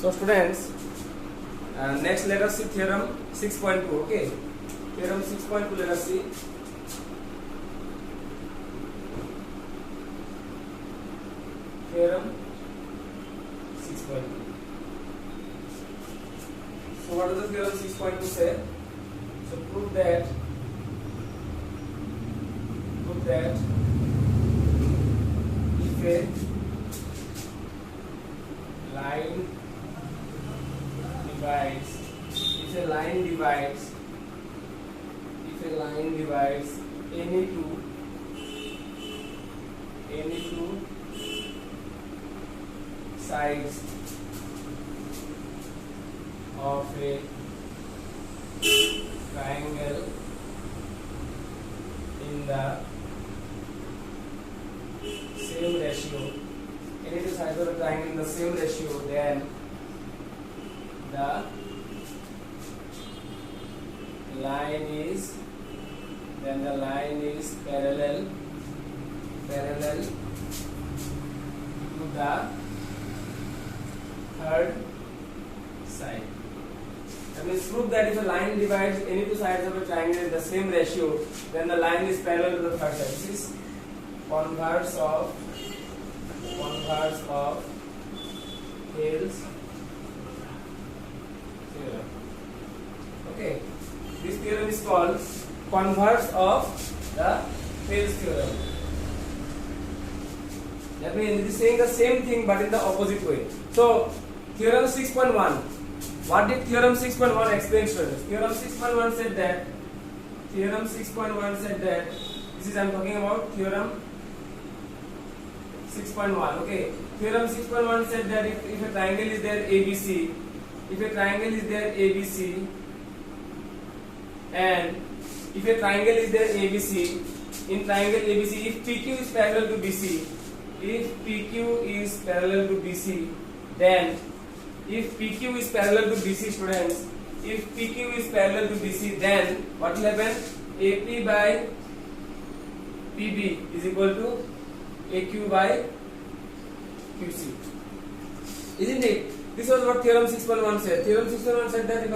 So students, next let us see theorem 6.2. Okay, theorem 6.2 let us see. Theorem 6.2. So what does the theorem 6.2 say? So prove that if a line divides any two sides of a triangle in the same ratio, any two sides of a triangle in the same ratio, then the line is parallel to the third side. That means prove that if a line divides any two sides of a triangle in the same ratio, then the line is parallel to the third side. This is converse of Thales theorem. Okay, this theorem is called converse of the Thales theorem. That means it is saying the same thing but in the opposite way. So theorem 6.1. What did theorem 6.1 explain, students? Theorem 6.1 said that. This is I am talking about theorem 6.1. Okay. Theorem 6.1 said that if a triangle is there ABC, and if a triangle is there ABC, in triangle ABC, if PQ is parallel to BC, then if PQ is parallel to BC, students, if PQ is parallel to BC, then what will happen? AP by PB is equal to AQ by QC. Isn't it? This was what theorem 6.1 said. Theorem 6.1 said that if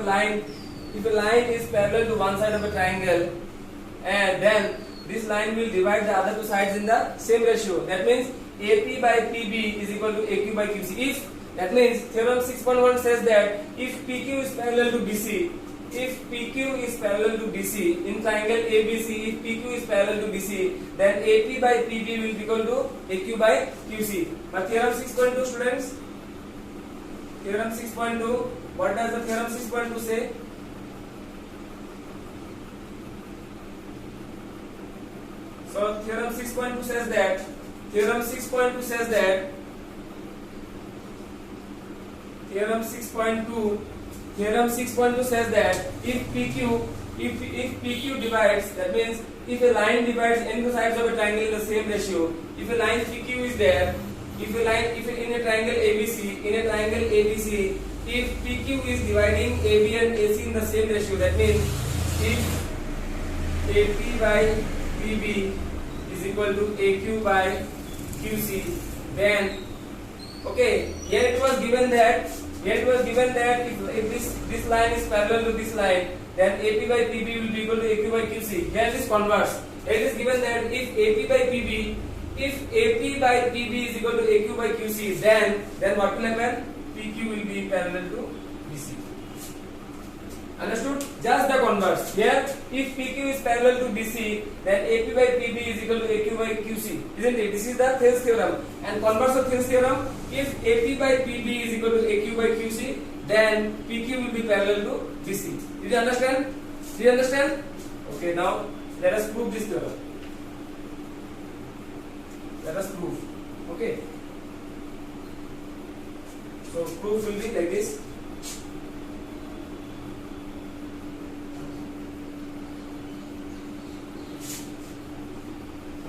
a line is parallel to one side of a triangle, and then this line will divide the other two sides in the same ratio. That means AP by PB is equal to AQ by QC. That means theorem 6.1 says that if PQ is parallel to BC, in triangle ABC, if PQ is parallel to BC, then AP by PB will be equal to AQ by QC. But theorem 6.2, students, theorem 6.2, what does the theorem 6.2 say? So theorem 6.2 says that Theorem 6.2 says that if PQ divides, that means if a line divides any two sides of a triangle in the same ratio, if a line PQ is there, if in a triangle ABC, if PQ is dividing AB and AC in the same ratio, that means if AP by PB is equal to AQ by QC, then okay, here it was given that if this line is parallel to this line, then AP by PB will be equal to AQ by QC. Here it is converse. It is given that if AP by PB is equal to AQ by QC, then what will happen? PQ will be parallel to BC. Understood? Just the converse. Here, if PQ is parallel to BC, then AP by PB is equal to AQ by QC. Isn't it? This is the Thales theorem. And converse of Thales theorem, if AP by PB is equal to AQ by QC, then PQ will be parallel to BC. Did you understand? Did you understand? Okay, now let us prove this theorem. Let us prove. Okay. So proof will be like this.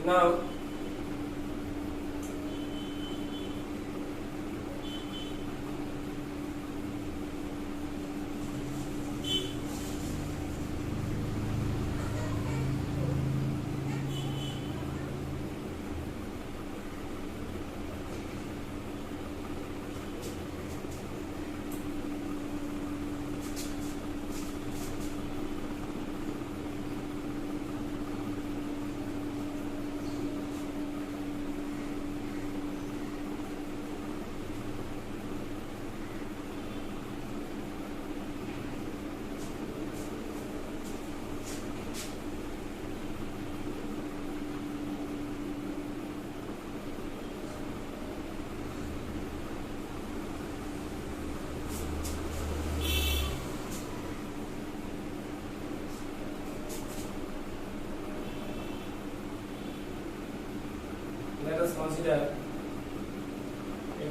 Now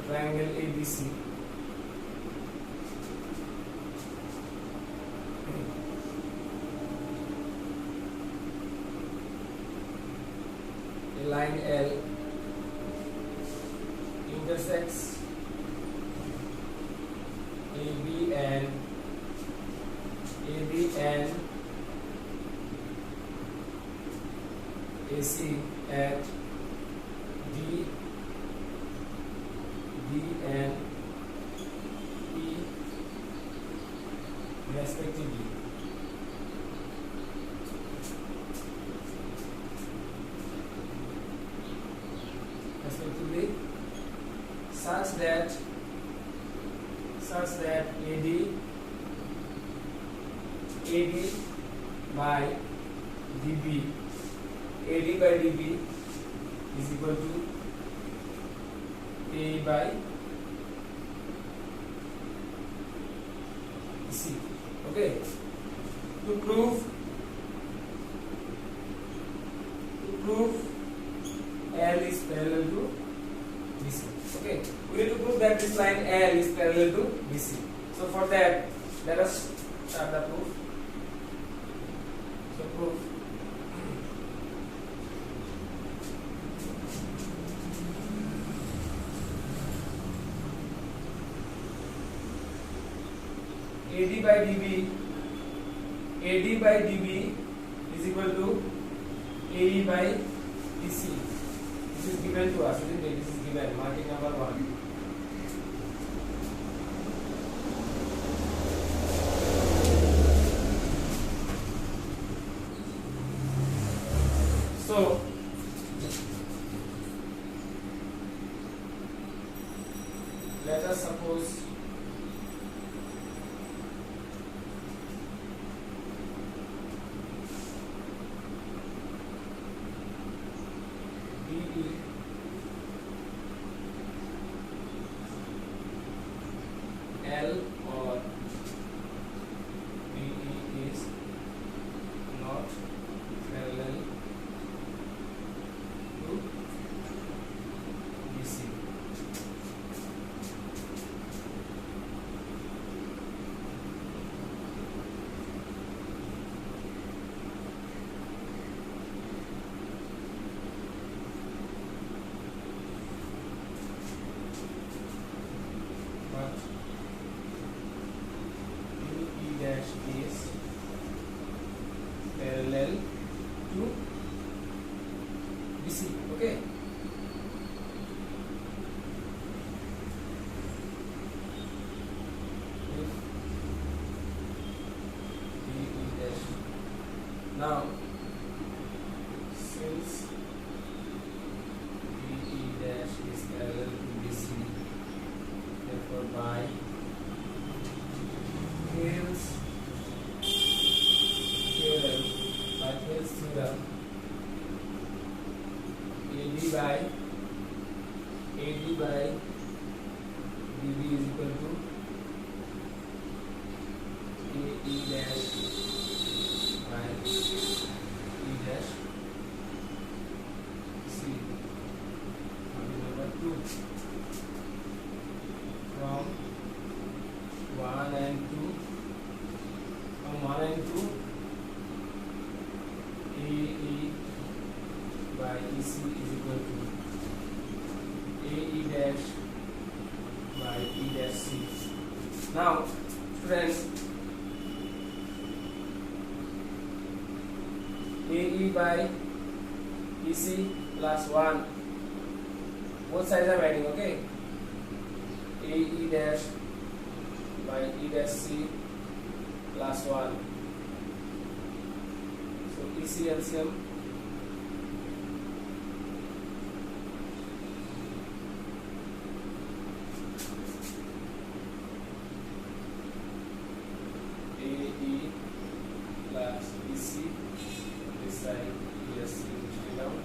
triangle ABC. A line L intersects AB and AC at D and E respectively. Such that AD by DB is equal to AE by EC. Okay, to prove L is parallel to BC. Okay, we need to prove that this line L is parallel to BC. So for that, let us start the proof. So proof. AD by DB is equal to AE by EC. This is given to us, isn't it? This is given, marking number 1. So let us suppose DE L or DE is not parallel to BC. But DE dash is parallel to BC. Okay. If DE dash, now since DE dash is parallel to BC, therefore by Thales theorem, AD by DB is equal to AE dash by E dash C. Number 2. From 1 and 2, AE by EC is equal to AE dash by E dash C. Now, friends, AE by EC plus 1, both sides are adding, okay? AE dash by E dash C plus 1. So EC LCM AE plus EC, this side ESC which will come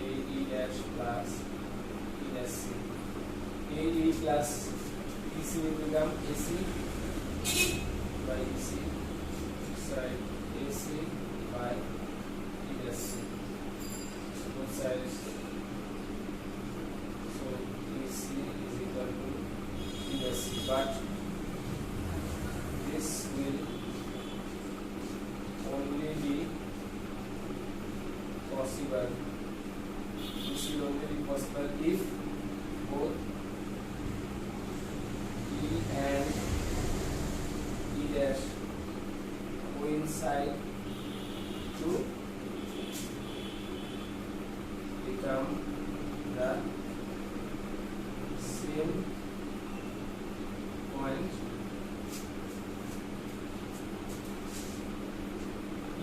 AE dash plus E dash C. AE plus EC will become AC by EC, side AC by E dash C. So both sides, so AC is but this will only be possible. This will only be possible if both E and E dash coincide to become the same point E.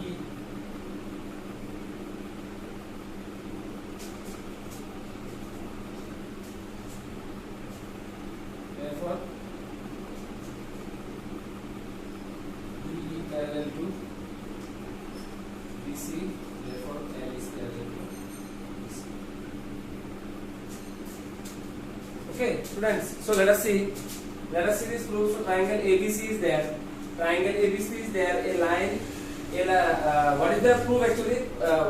Therefore, DE parallel to BC. Therefore, L is parallel to BC. Okay, students. So let us see. Let us see this proof. So triangle ABC is there. Triangle ABC is there. A line. What is the proof actually?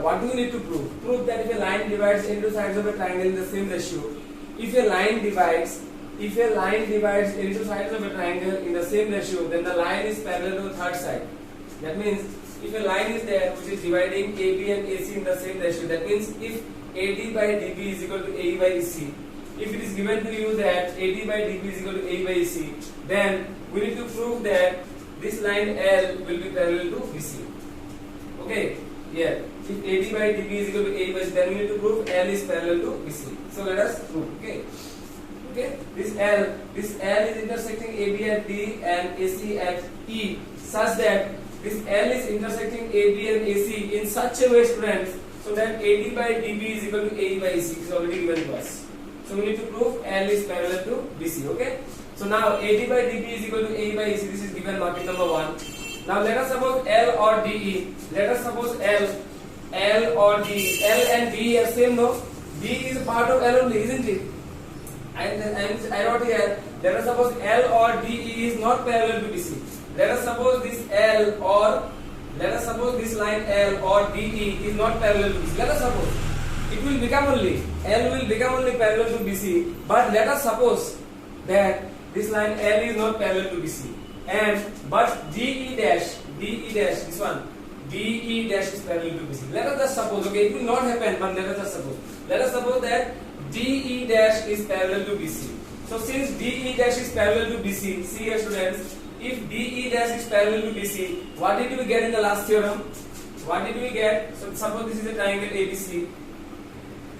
What do you need to prove? Prove that if a line divides into sides of a triangle in the same ratio, if a line divides into sides of a triangle in the same ratio, then the line is parallel to the third side. That means if a line is there which is dividing AB and AC in the same ratio, that means if AD by DB is equal to AE by EC, if it is given to you that AD by DB is equal to AE by EC, then we need to prove that this line L will be parallel to BC. Okay, here if AD by DB is equal to AE by EC, then we need to prove L is parallel to BC. So let us prove. Okay, this L is intersecting AB at D and AC at E, such that this L is intersecting AB and AC in such a way, students, so that AD by DB is equal to AE by EC is already given to us. So we need to prove L is parallel to BC. Okay. So now AD by DB is equal to AE by EC. This is given market number 1. Now let us suppose L or DE. Let us suppose L or DE. L and DE are same, no? D is a part of L only, isn't it? And I wrote here. Let us suppose L or DE is not parallel to BC. Let us suppose this line L or DE is not parallel to BC. Let us suppose it will become only L will become only parallel to BC. But let us suppose that this line L is not parallel to BC, but DE dash this one DE dash is parallel to BC. Let us just suppose. Okay, it will not happen, but let us just suppose. Let us suppose that DE dash is parallel to BC. So since DE dash is parallel to BC, see here, students. If DE dash is parallel to BC, what did we get in the last theorem? What did we get? So suppose this is a triangle ABC.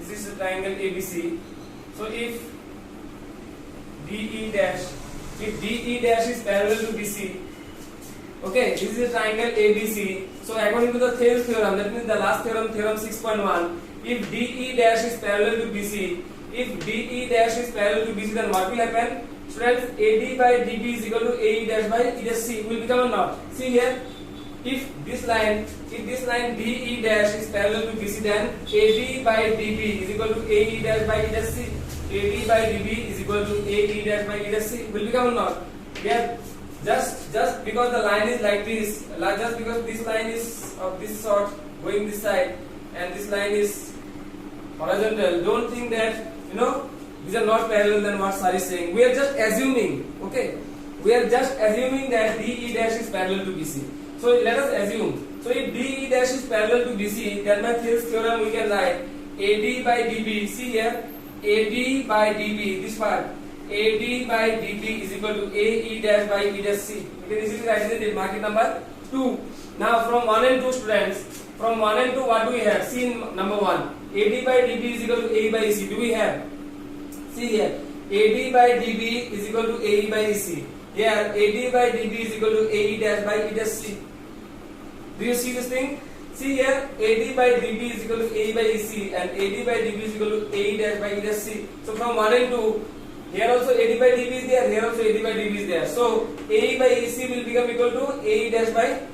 This is a triangle ABC. So if DE dash is parallel to BC, okay, this is a triangle ABC. So according to the Thales theorem, that means the last theorem, theorem 6.1, if DE dash is parallel to BC, then what will happen? Students, AD by DB is equal to AE dash by E dash C will become or not? See here, if this line DE dash is parallel to BC, then AD by DB is equal to AE dash by E dash C. AD by DB is equal to AE dash by E dash C will become or not? Yeah. Just because the line is like this, just because this line is of this sort going this side and this line is horizontal, don't think that these are not parallel than what sir is saying. We are just assuming, okay? We are just assuming that DE dash is parallel to BC. So let us assume. So if DE dash is parallel to BC, then by Thales theorem we can write AD by DB. See here, AD by DB, this part. AD by DB is equal to AE dash by E dash C. You can easily write it in market number 2. Now from 1 and 2, students, from 1 and 2 what do we have? See in number 1. AD by DB is equal to AE by EC. Do we have? See here, AD by DB is equal to AE by EC. Here, AD by DB is equal to AE dash by E dash C. Do you see this thing? See here, AD by DB is equal to AE by EC and AD by DB is equal to AE dash by E dash C. So from 1 and 2, here also AD by DB is there, here also AD by DB is there. So AE by EC will become equal to AE dash by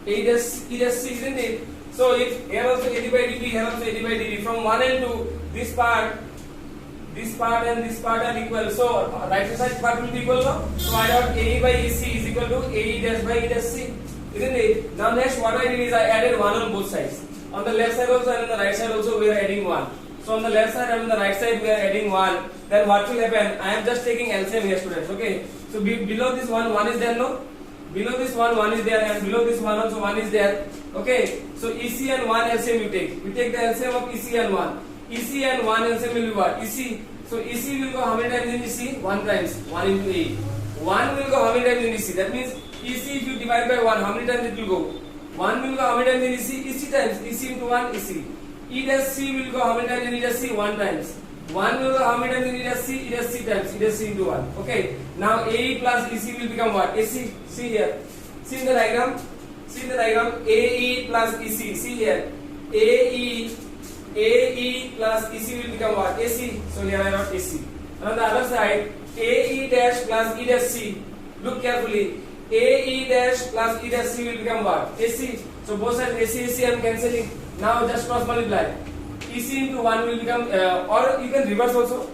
E dash C, isn't it? So if here also AD by DB, here also AD by DB, from 1 and 2, this part and this part are equal. So right hand side part will be equal, no? So I got AE by EC is equal to AE dash by E dash C, isn't it? Now next what I did is I added 1 on both sides. On the left side also and on the right side also we are adding 1. So on the left side and on the right side we are adding 1. Then what will happen? I am just taking LCM here, students. Okay. So below this one is there, no? Below this one is there, and below this one also 1 is there. Okay. So EC and 1 LCM you take. We take the LCM of EC and 1. EC and 1 LCM will be what? EC. So EC will go how many times in EC? 1 times. 1 into 8. 1 will go how many times in EC? That means EC if you divide by 1, how many times it will go? 1 will go how many times in EC? EC times. EC into 1, EC. E dash C will go how many times in E dash C? 1 times. 1 will go how many times in E dash C? E dash C times. E dash C into 1. Okay. Now AE plus EC will become what? AC. See here. See in the diagram. See in the diagram. AE plus EC. See here. AE plus EC will become what? AC. So here I wrote AC. And on the other side, AE dash plus E dash C. Look carefully. AE dash plus E dash C will become what? AC. So both sides AC I am cancelling. Now just cross multiply. EC into 1 will become, or you can reverse also.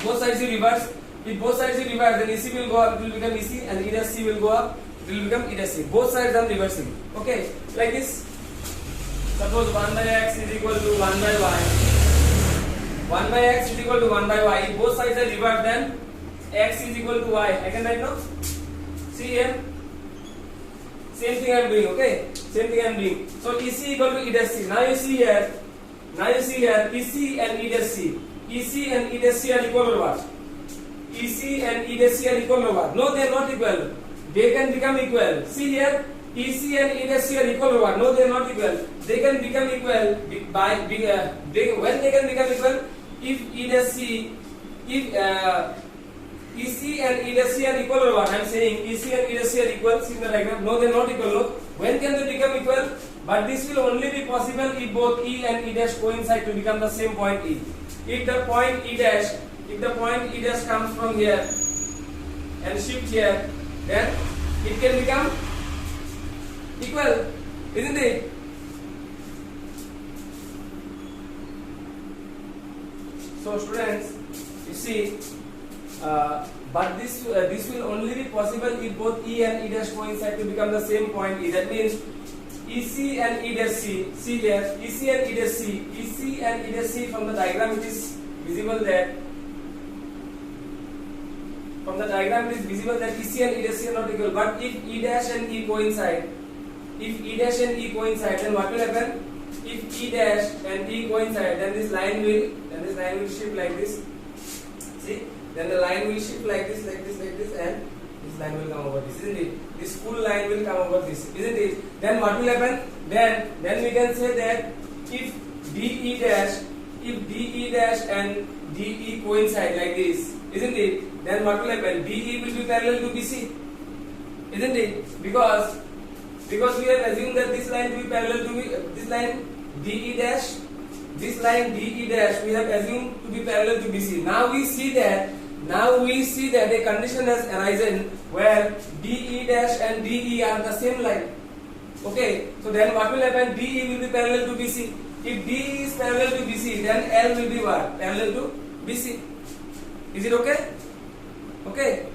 Both sides you reverse. If both sides you reverse, then EC will go up, it will become EC, and E dash C will go up, it will become E dash C. Both sides I am reversing. Okay, like this. Suppose 1 by x is equal to 1 by y. 1 by x is equal to 1 by y. If both sides are reversed, then x is equal to y. I can write now. See here. Same thing I am doing, okay? Same thing I am doing. So EC equal to E dash C. Now you see here, EC and E dash C. EC and E dash C are equal or what? EC and E dash C are equal or what? No, they are not equal. They can become equal. See here, EC and E dash C are equal or what? No, they are not equal. They can become equal by when they can become equal, if E dash C, if EC and E dash C are equal or what? I am saying EC and E dash C are equal. See the diagram. No, they are not equal. Look. When can they become equal? But this will only be possible if both E and E dash coincide to become the same point E. If the point E dash comes from here and shift here, then it can become equal, isn't it? So students, you see. But this will only be possible if both E and E dash coincide to become the same point E. That means EC and E dash C. See here, EC and E dash C. EC and E dash C, from the diagram it is visible that. From the diagram it is visible that EC and E dash C are not equal. But if E dash and E coincide, then what will happen? If E dash and E coincide, then this line will shift like this. See. Then the line will shift like this, and this line will come over this, isn't it? This full line will come over this, isn't it? Then what will happen? Then we can say that if DE dash and DE coincide like this, isn't it? Then what will happen? DE will be parallel to BC, isn't it? Because we have assumed that this line will be parallel to this line DE dash. This line DE dash we have assumed to be parallel to BC. Now we see that a condition has arisen where DE dash and DE are the same line. Okay, so then what will happen? DE will be parallel to BC. If DE is parallel to BC, then L will be what? Parallel to BC. Is it okay? Okay.